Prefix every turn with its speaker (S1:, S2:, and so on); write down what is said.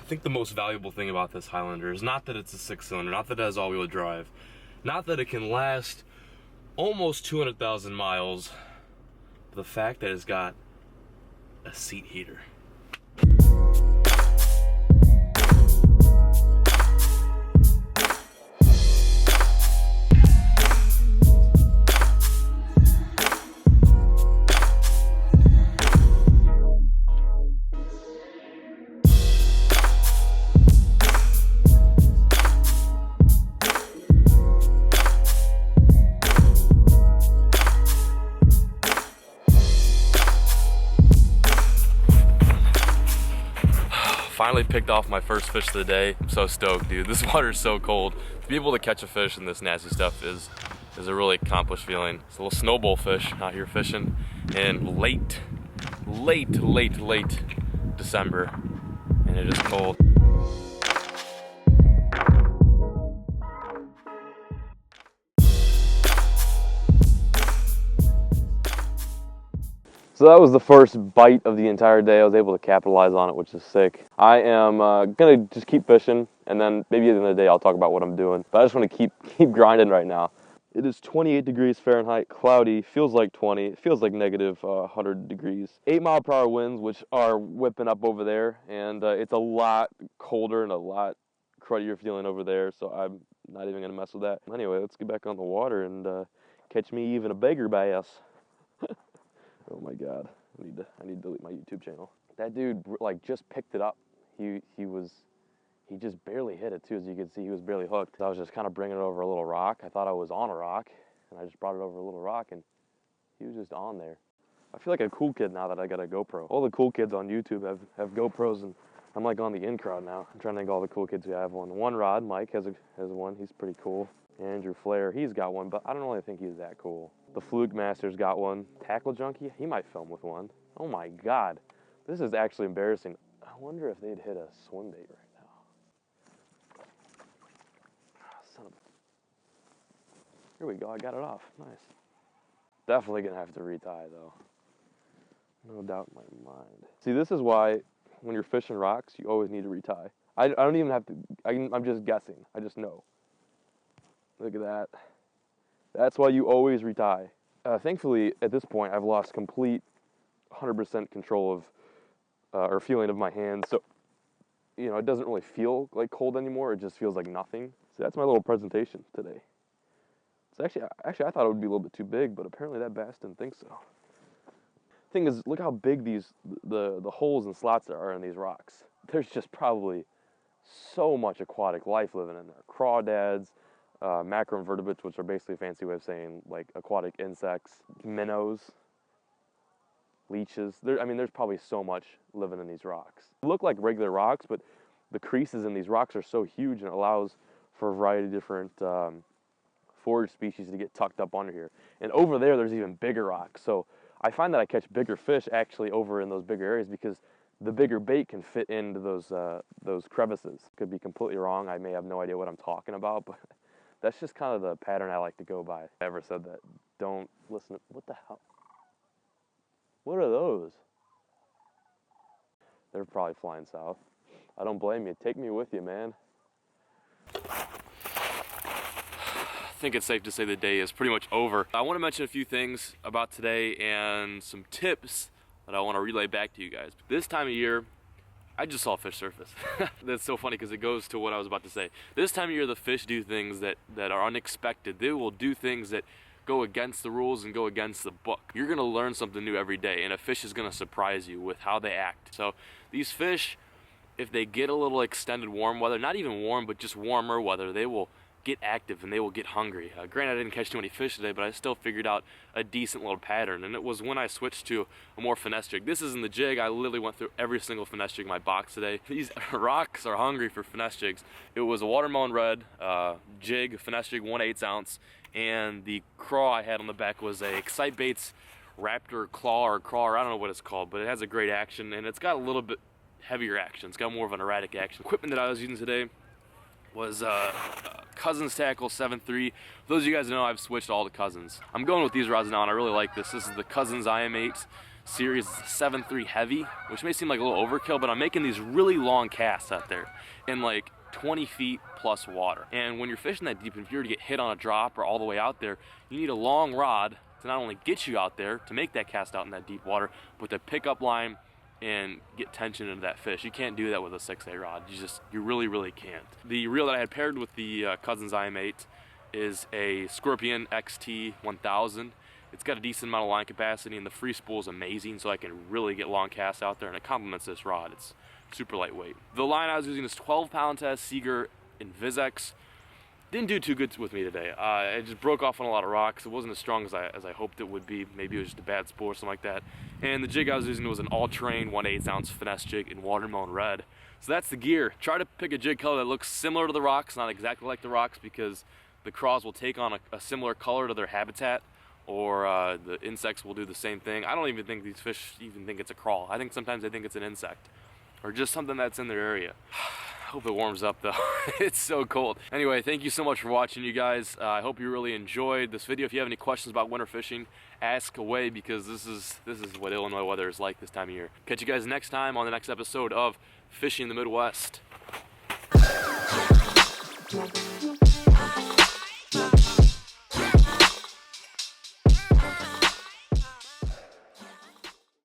S1: I think the most valuable thing about this Highlander is not that it's a 6-cylinder, not that it has all-wheel drive, not that it can last almost 200,000 miles, but the fact that it's got a seat heater. Finally picked off my first fish of the day. I'm so stoked, dude. This water is so cold. To be able to catch a fish in this nasty stuff is a really accomplished feeling. It's a little snowball fish out here fishing in late December, and it is cold. So that was the first bite of the entire day. I was able to capitalize on it, which is sick. I am gonna just keep fishing, and then maybe at the end of the day I'll talk about what I'm doing. But I just want to keep grinding right now. It is 28 degrees Fahrenheit, cloudy, feels like 20, it feels like negative 100 degrees. 8-mile-per-hour winds, which are whipping up over there, and it's a lot colder and a lot cruddier feeling over there, so I'm not even gonna mess with that. Anyway, let's get back on the water and catch me even a bigger bass. Oh my god, I need to delete my YouTube channel. That dude like just picked it up. He just barely hit it too. As you can see, he was barely hooked. I was just kind of bringing it over a little rock. I thought I was on a rock, and I just brought it over a little rock, and he was just on there. I feel like a cool kid now that I got a GoPro. All the cool kids on YouTube have GoPros, and I'm like on the in crowd now. I'm trying to think of all the cool kids who have one. One Rod, Mike has one. He's pretty cool. Andrew Flair, he's got one, but I don't really think he's that cool. The Fluke Master's got one. Tackle Junkie, he might film with one. Oh my god, this is actually embarrassing. I wonder if they'd hit a swim bait right now. Oh, son of a... Here we go, I got it off, nice. Definitely gonna have to retie though. No doubt in my mind. See, this is why when you're fishing rocks, you always need to retie. I don't even have to, I'm just guessing, I just know. Look at that. That's why you always retie. Thankfully, at this point, I've lost complete 100% control of, or feeling of my hands. So, you know, it doesn't really feel like cold anymore. It just feels like nothing. So that's my little presentation today. It's actually I thought it would be a little bit too big, but apparently that bass didn't think so. Thing is, look how big the holes and slots there are in these rocks. There's just probably so much aquatic life living in there. Crawdads, macroinvertebrates, which are basically a fancy way of saying like aquatic insects, minnows, leeches. There's probably so much living in these rocks. They look like regular rocks, but the creases in these rocks are so huge, and it allows for a variety of different forage species to get tucked up under here. And over there's even bigger rocks. So I find that I catch bigger fish actually over in those bigger areas because the bigger bait can fit into those crevices. Could be completely wrong. I may have no idea what I'm talking about, but that's just kind of the pattern I like to go by. I ever said that. Don't listen to, what the hell? What are those? They're probably flying south. I don't blame you. Take me with you, man. I think it's safe to say the day is pretty much over. I want to mention a few things about today and some tips that I want to relay back to you guys. This time of year, I just saw a fish surface. That's so funny because it goes to what I was about to say. This time of year, the fish do things that are unexpected. They will do things that go against the rules and go against the book. You're gonna learn something new every day, and a fish is gonna surprise you with how they act. So these fish, if they get a little extended warm weather, not even warm, but just warmer weather, they will get active and they will get hungry. Granted, I didn't catch too many fish today, but I still figured out a decent little pattern, and it was when I switched to a more finesse jig. This isn't the jig. I literally went through every single finesse jig in my box today. These rocks are hungry for finesse jigs. It was a watermelon red jig, finesse jig, 1/8 ounce, and the craw I had on the back was a Xcite Baits Raptor Craw, I don't know what it's called, but it has a great action, and it's got a little bit heavier action. It's got more of an erratic action. Equipment that I was using today was Cousins Tackle 7.3. For those of you guys who know, I've switched all the Cousins. I'm going with these rods now, and I really like this. This is the Cousins IM8 series is a 7.3 heavy, which may seem like a little overkill, but I'm making these really long casts out there in like 20 feet plus water. And when you're fishing that deep, if you were to get hit on a drop or all the way out there, you need a long rod to not only get you out there to make that cast out in that deep water, but to pick up line and get tension into that fish. You can't do that with a 6A rod. You really can't. The reel that I had paired with the Cousins IM8 is a Scorpion XT 1000. It's got a decent amount of line capacity, and the free spool is amazing, so I can really get long casts out there, and it complements this rod. It's super lightweight. The line I was using is 12-pound test Seaguar Invizx. Didn't do too good with me today. It just broke off on a lot of rocks. It wasn't as strong as I hoped it would be. Maybe it was just a bad spool or something like that. And the jig I was using was an all-terrain 1/8 ounce Finesse jig in watermelon red. So that's the gear. Try to pick a jig color that looks similar to the rocks, not exactly like the rocks, because the craws will take on a similar color to their habitat, or the insects will do the same thing. I don't even think these fish even think it's a crawl. I think sometimes they think it's an insect, or just something that's in their area. Hope it warms up though. It's so cold. Anyway, thank you so much for watching, you guys. I hope you really enjoyed this video. If you have any questions about winter fishing, ask away, because this is what Illinois weather is like this time of year. Catch you guys next time on the next episode of Fishing the Midwest.